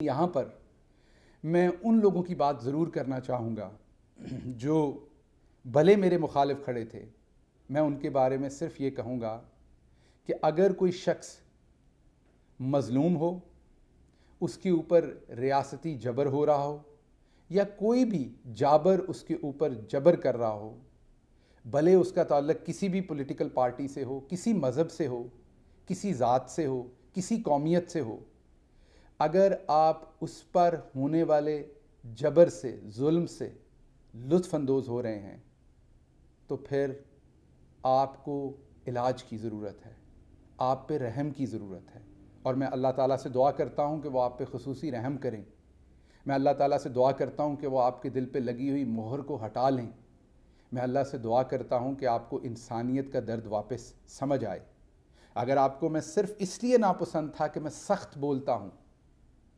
यहाँ पर मैं उन लोगों की बात ज़रूर करना चाहूँगा जो भले मेरे मुखालिफ खड़े थे। मैं उनके बारे में सिर्फ ये कहूँगा कि अगर कोई शख्स मज़लूम हो, उसके ऊपर रियासती जबर हो रहा हो या कोई भी जाबर उसके ऊपर जबर कर रहा हो, भले उसका ताल्लुक़ किसी भी पॉलिटिकल पार्टी से हो, किसी मज़हब से हो, किसी ज़ात से हो, किसी कौमियत से हो, अगर आप उस पर होने वाले जबर से, जुल्म से लुत्फ़ अंदोज़ हो रहे हैं तो फिर आपको इलाज की ज़रूरत है, आप पे रहम की ज़रूरत है। और मैं अल्लाह ताला से दुआ करता हूँ कि वो आप पे ख़ुसूसी रहम करें। मैं अल्लाह ताला से दुआ करता हूँ कि वो आपके दिल पे लगी हुई मोहर को हटा लें। मैं अल्लाह से दुआ करता हूँ कि आपको इंसानियत का दर्द वापस समझ आए। अगर आपको मैं सिर्फ़ इसलिए नापसंद था कि मैं सख्त बोलता हूँ,